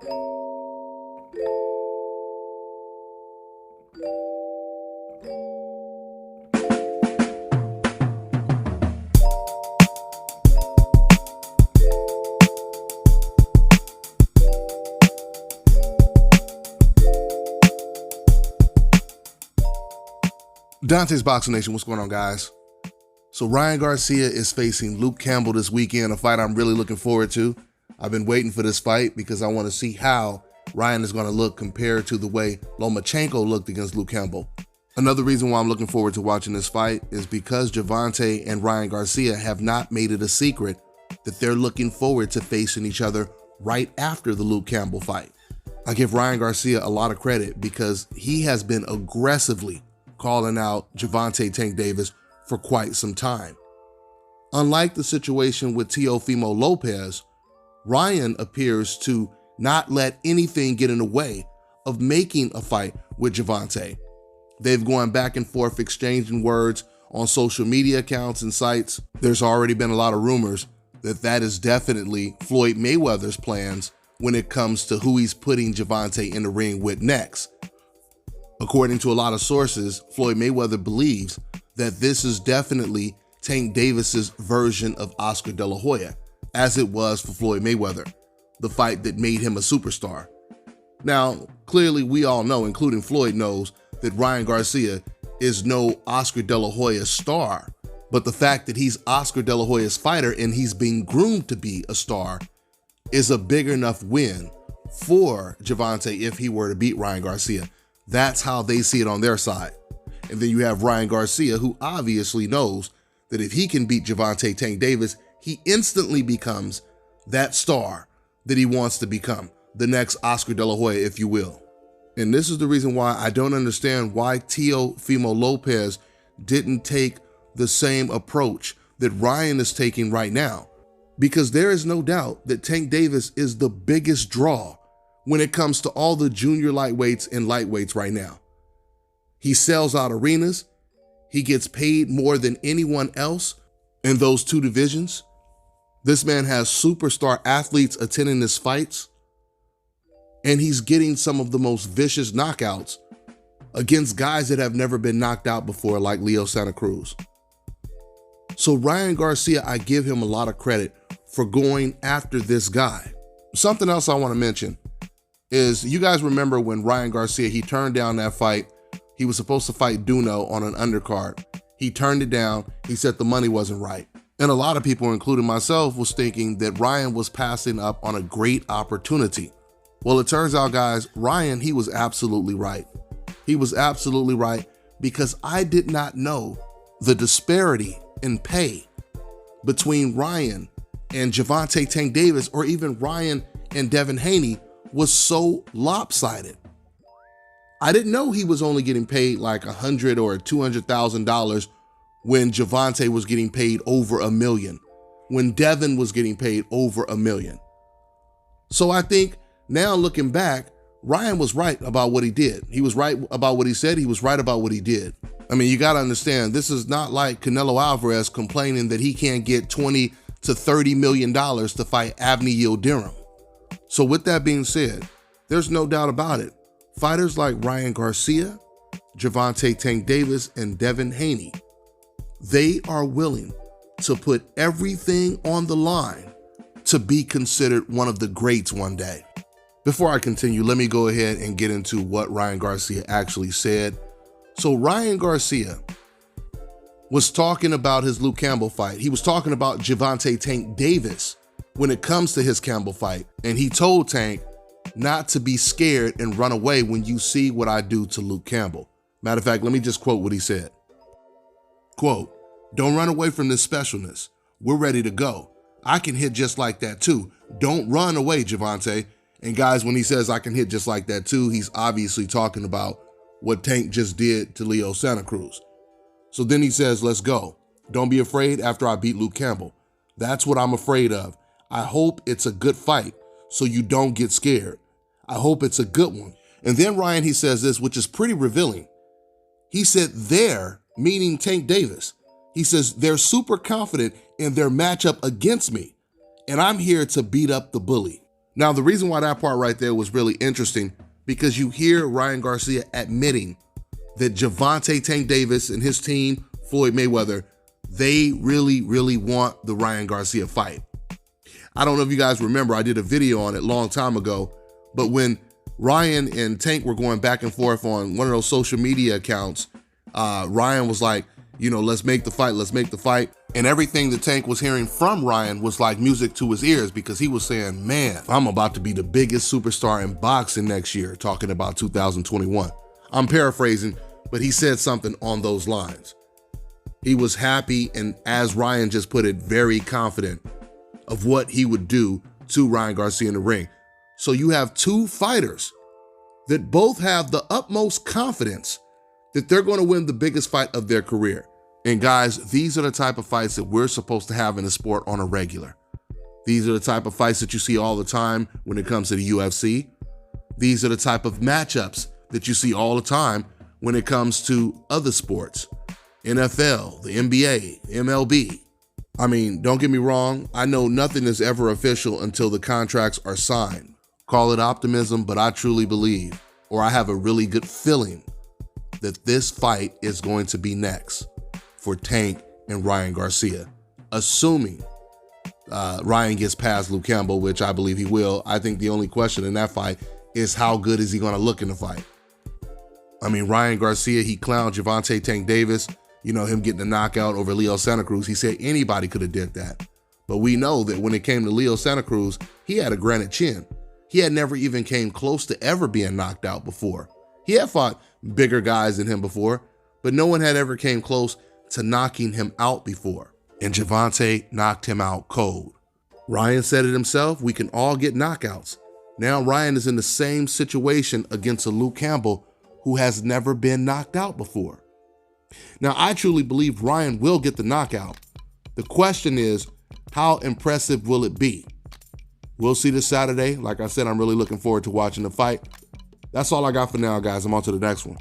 Dante's Boxing Nation, what's going on, guys? So Ryan Garcia is facing Luke Campbell this weekend, a fight I'm really looking forward to. I've been waiting for this fight because I want to see how Ryan is going to look compared to the way Lomachenko looked against Luke Campbell. Another reason why I'm looking forward to watching this fight is because Javonte and Ryan Garcia have not made it a secret that they're looking forward to facing each other right after the Luke Campbell fight. I give Ryan Garcia a lot of credit because he has been aggressively calling out Javonte Tank Davis for quite some time. Unlike the situation with Teofimo Lopez, Ryan appears to not let anything get in the way of making a fight with Javonte. They've gone back and forth exchanging words on social media accounts and sites. There's already been a lot of rumors that that is definitely Floyd Mayweather's plans when it comes to who he's putting Javonte in the ring with next. According to a lot of sources, Floyd Mayweather believes that this is definitely Tank Davis's version of Oscar De La Hoya, as it was for Floyd Mayweather, the fight that made him a superstar. Now, clearly we all know, including Floyd knows, that Ryan Garcia is no Oscar De La Hoya star, but the fact that he's Oscar De La Hoya's fighter and he's being groomed to be a star is a big enough win for Javonte if he were to beat Ryan Garcia. That's how they see it on their side. And then you have Ryan Garcia, who obviously knows that if he can beat Javonte Tank Davis, he instantly becomes that star that he wants to become, the next Oscar De La Hoya, if you will. And this is the reason why I don't understand why Teofimo Lopez didn't take the same approach that Ryan is taking right now. Because there is no doubt that Tank Davis is the biggest draw when it comes to all the junior lightweights and lightweights right now. He sells out arenas. He gets paid more than anyone else in those two divisions. This man has superstar athletes attending his fights, and he's getting some of the most vicious knockouts against guys that have never been knocked out before, like Leo Santa Cruz. So Ryan Garcia, I give him a lot of credit for going after this guy. Something else I want to mention is, you guys remember when Ryan Garcia, he turned down that fight. He was supposed to fight Duno on an undercard. He turned it down. He said the money wasn't right. And a lot of people, including myself, was thinking that Ryan was passing up on a great opportunity. Well, it turns out, guys, Ryan, he was absolutely right. He was absolutely right, because I did not know the disparity in pay between Ryan and Javonte Tank Davis, or even Ryan and Devin Haney, was so lopsided. I didn't know he was only getting paid like $100,000 or $200,000 when Javonte was getting paid over $1 million, when Devin was getting paid over $1 million. So I think now, looking back, Ryan was right about what he did. He was right about what he said. He was right about what he did. I mean, you got to understand, this is not like Canelo Alvarez complaining that he can't get $20 to $30 million to fight Avni Yildirim. So with that being said, there's no doubt about it. Fighters like Ryan Garcia, Javonte Tank Davis, and Devin Haney, they are willing to put everything on the line to be considered one of the greats one day. Before I continue, let me go ahead and get into what Ryan Garcia actually said. So Ryan Garcia was talking about his Luke Campbell fight. He was talking about Javonte Tank Davis when it comes to his Campbell fight. And he told Tank not to be scared and run away when you see what I do to Luke Campbell. Matter of fact, let me just quote what he said. Quote, "Don't run away from this specialness. We're ready to go. I can hit just like that too. Don't run away, Javonte." And guys, when he says I can hit just like that too, he's obviously talking about what Tank just did to Leo Santa Cruz. So then he says, "Let's go. Don't be afraid after I beat Luke Campbell. That's what I'm afraid of. I hope it's a good fight so you don't get scared. I hope it's a good one." And then Ryan, he says this, which is pretty revealing. He said they're, meaning Tank Davis. He says they're super confident in their matchup against me, and I'm here to beat up the bully. Now, the reason why that part right there was really interesting, because you hear Ryan Garcia admitting that Javonte Tank Davis and his team, Floyd Mayweather, they really, really want the Ryan Garcia fight. I don't know if you guys remember, I did a video on it a long time ago, but when Ryan and Tank were going back and forth on one of those social media accounts, Ryan was like, let's make the fight. And everything that Tank was hearing from Ryan was like music to his ears, because he was saying, man, I'm about to be the biggest superstar in boxing next year, talking about 2021. I'm paraphrasing, but he said something on those lines. He was happy and, as Ryan just put it, very confident of what he would do to Ryan Garcia in the ring. So you have two fighters that both have the utmost confidence that they're going to win the biggest fight of their career. And guys, these are the type of fights that we're supposed to have in the sport on a regular. These are the type of fights that you see all the time when it comes to the UFC. These are the type of matchups that you see all the time when it comes to other sports. NFL, the NBA, MLB. I mean, don't get me wrong, I know nothing is ever official until the contracts are signed. Call it optimism, but I truly believe, or I have a really good feeling, that this fight is going to be next for Tank and Ryan Garcia. Assuming Ryan gets past Luke Campbell, which I believe he will. I think the only question in that fight is how good is he going to look in the fight. I mean, Ryan Garcia, he clowned Javonte Tank Davis, him getting a knockout over Leo Santa Cruz. He said anybody could have did that. But we know that when it came to Leo Santa Cruz, he had a granite chin. He had never even came close to ever being knocked out before. He had fought bigger guys than him before, but no one had ever came close to knocking him out before. And Javonte knocked him out cold. Ryan said it himself, we can all get knockouts. Now Ryan is in the same situation against a Luke Campbell who has never been knocked out before. Now, I truly believe Ryan will get the knockout. The question is, how impressive will it be? We'll see this Saturday. Like I said, I'm really looking forward to watching the fight. That's all I got for now, guys. I'm on to the next one.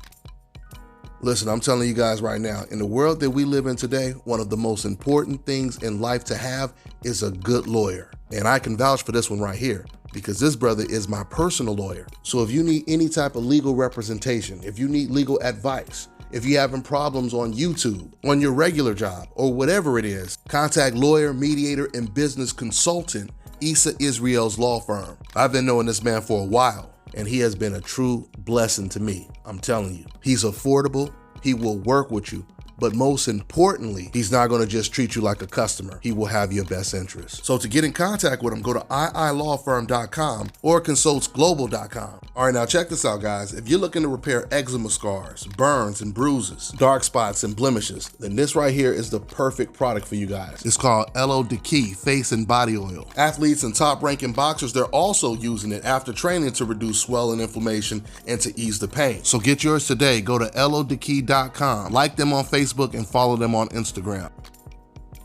Listen, I'm telling you guys right now, in the world that we live in today, one of the most important things in life to have is a good lawyer. And I can vouch for this one right here, because this brother is my personal lawyer. So if you need any type of legal representation, if you need legal advice, if you're having problems on YouTube, on your regular job, or whatever it is, contact lawyer, mediator, and business consultant Issa Israel's law firm. I've been knowing this man for a while, and he has been a true blessing to me. I'm telling you, he's affordable, he will work with you, but most importantly, he's not gonna just treat you like a customer. He will have your best interest. So to get in contact with him, go to iilawfirm.com or consultsglobal.com. All right, now check this out, guys. If you're looking to repair eczema scars, burns and bruises, dark spots and blemishes, then this right here is the perfect product for you guys. It's called Elo Deki Face and Body Oil. Athletes and top-ranking boxers, they're also using it after training to reduce swelling, inflammation, and to ease the pain. So get yours today. Go to elodeki.com. Like them on Facebook and follow them on Instagram.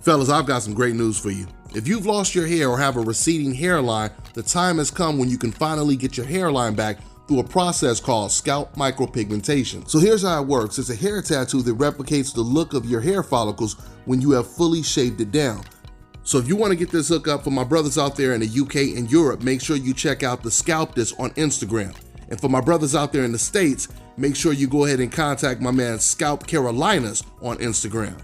Fellas, I've got some great news for you. If you've lost your hair or have a receding hairline, the time has come when you can finally get your hairline back through a process called scalp micropigmentation. So here's how it works. It's a hair tattoo that replicates the look of your hair follicles when you have fully shaved it down. So if you want to get this hookup for my brothers out there in the UK and Europe, make sure you check out the Scalp This on Instagram. And for my brothers out there in the States, make sure you go ahead and contact my man Scalp Carolinas on Instagram.